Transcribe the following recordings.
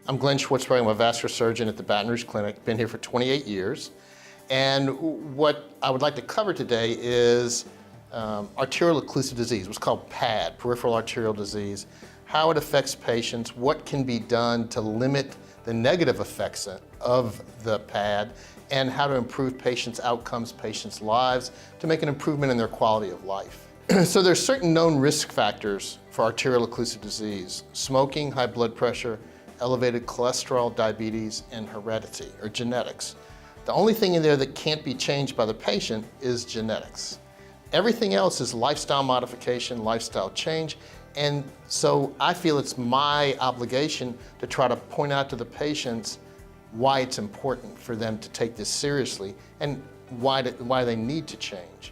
I'm Glen Schwartzberg. I'm a vascular surgeon at the Baton Rouge Clinic. Been here for 28 years. And what I would like to cover today is arterial occlusive disease, what's called PAD, peripheral arterial disease, how it affects patients, what can be done to limit the negative effects of the PAD, and how to improve patients' outcomes, patients' lives, to make an improvement in their quality of life. So there's certain known risk factors for arterial occlusive disease: smoking, high blood pressure, elevated cholesterol, diabetes, and heredity, or genetics. The only thing in there that can't be changed by the patient is genetics. Everything else is lifestyle modification, lifestyle change, and so I feel it's my obligation to try to point out to the patients why it's important for them to take this seriously and why they need to change.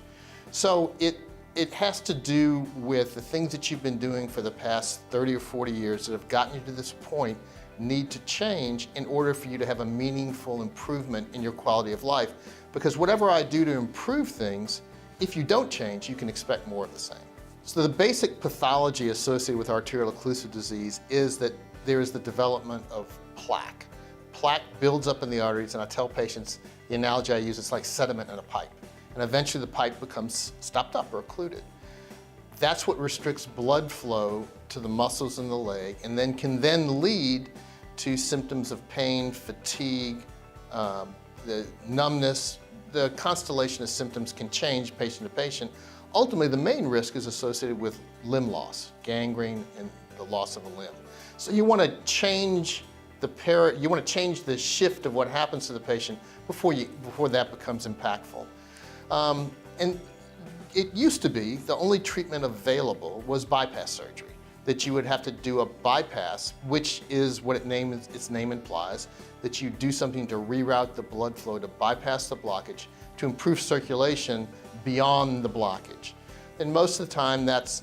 So it has to do with the things that you've been doing for the past 30 or 40 years that have gotten you to this point need to change in order for you to have a meaningful improvement in your quality of life. Because whatever I do to improve things, if you don't change, you can expect more of the same. So the basic pathology associated with arterial occlusive disease is that there is the development of plaque. Plaque builds up in the arteries, and I tell patients, the analogy I use, it's like sediment in a pipe. And eventually the pipe becomes stopped up or occluded. That's what restricts blood flow to the muscles in the leg, and then can lead to symptoms of pain, fatigue, the numbness. The constellation of symptoms can change patient to patient. Ultimately, the main risk is associated with limb loss, gangrene, and the loss of a limb. So you want to change the shift of what happens to the patient before that becomes impactful. And it used to be the only treatment available was bypass surgery, that you would have to do a bypass, which is what its name implies, that you do something to reroute the blood flow to bypass the blockage, to improve circulation beyond the blockage. And most of the time that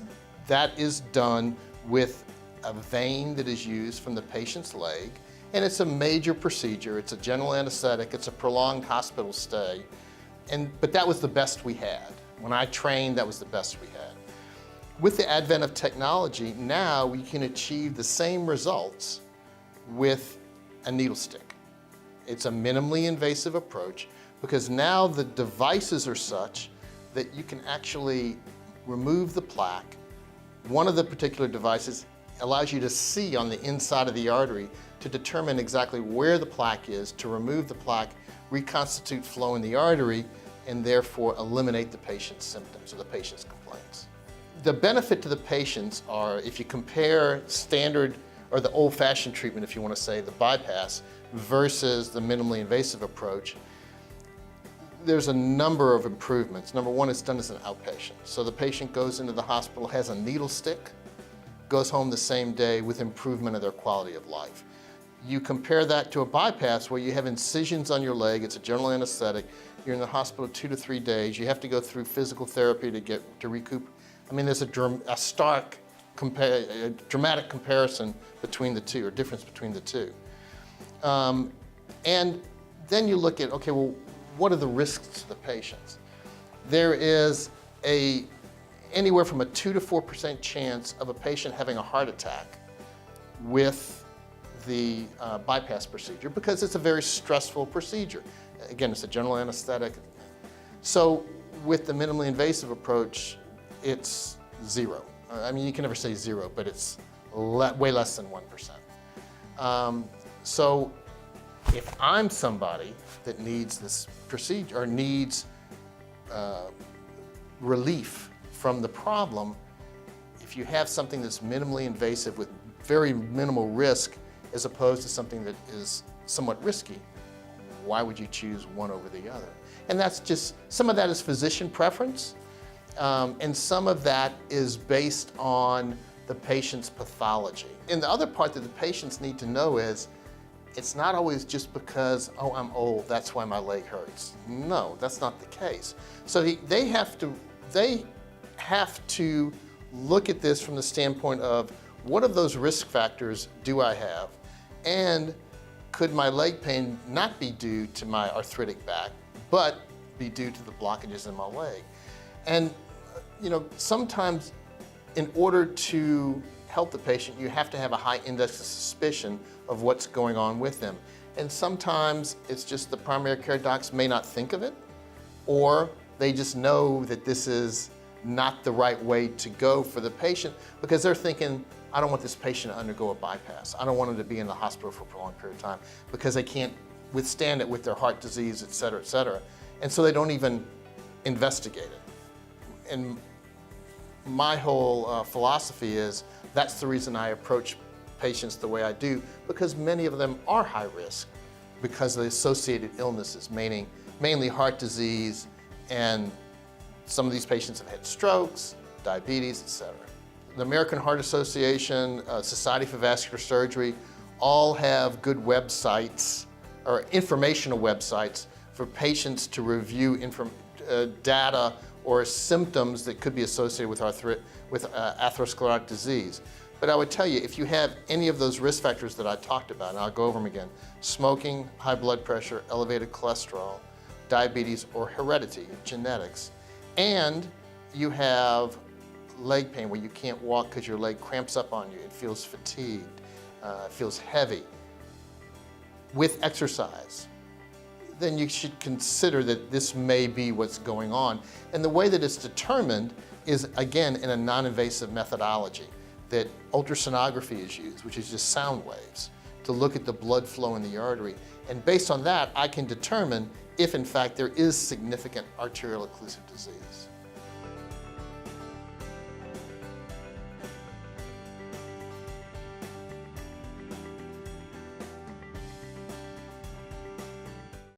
is done with a vein that is used from the patient's leg, and it's a major procedure. It's a general anesthetic, it's a prolonged hospital stay, but that was the best we had. When I trained, that was the best we had. With the advent of technology, now we can achieve the same results with a needle stick. It's a minimally invasive approach because now the devices are such that you can actually remove the plaque. One of the particular devices allows you to see on the inside of the artery to determine exactly where the plaque is, to remove the plaque, reconstitute flow in the artery, and therefore eliminate the patient's symptoms or the patient's complaints. The benefit to the patients are, if you compare standard or the old-fashioned treatment, if you want to say, the bypass, versus the minimally invasive approach, there's a number of improvements. Number one, it's done as an outpatient. So the patient goes into the hospital, has a needle stick, goes home the same day with improvement of their quality of life. You compare that to a bypass where you have incisions on your leg, it's a general anesthetic, you're in the hospital 2 to 3 days, you have to go through physical therapy to recoup. I mean, there's a stark, dramatic comparison between the two, or difference between the two. And then you look at, okay, well, what are the risks to the patients? There is anywhere from a 2 to 4% chance of a patient having a heart attack with the bypass procedure because it's a very stressful procedure. Again, it's a general anesthetic. So with the minimally invasive approach, it's 0. I mean, you can never say 0, but it's way less than 1%. So if I'm somebody that needs this procedure or needs relief from the problem, if you have something that's minimally invasive with very minimal risk as opposed to something that is somewhat risky, why would you choose one over the other? And that's just, some of that is physician preference, and some of that is based on the patient's pathology. And the other part that the patients need to know is, it's not always just because, oh, I'm old, that's why my leg hurts. No, that's not the case. So they have to look at this from the standpoint of, what of those risk factors do I have? And could my leg pain not be due to my arthritic back, but be due to the blockages in my leg? And sometimes in order to help the patient, you have to have a high index of suspicion of what's going on with them. And sometimes it's just the primary care docs may not think of it, or they just know that this is not the right way to go for the patient because they're thinking, I don't want this patient to undergo a bypass. I don't want them to be in the hospital for a prolonged period of time because they can't withstand it with their heart disease, et cetera, et cetera. And so they don't even investigate it. And my whole philosophy is that's the reason I approach patients the way I do, because many of them are high risk because of the associated illnesses, mainly heart disease, and some of these patients have had strokes, diabetes, et cetera. The American Heart Association, Society for Vascular Surgery, all have good websites or informational websites for patients to review data or symptoms that could be associated with atherosclerotic disease. But I would tell you, if you have any of those risk factors that I talked about, and I'll go over them again, smoking, high blood pressure, elevated cholesterol, diabetes, or heredity, genetics, and you have leg pain where you can't walk because your leg cramps up on you, it feels fatigued, it feels heavy, with exercise, then you should consider that this may be what's going on. And the way that it's determined is, again, in a non-invasive methodology, that ultrasonography is used, which is just sound waves, to look at the blood flow in the artery. And based on that, I can determine if, in fact, there is significant arterial occlusive disease.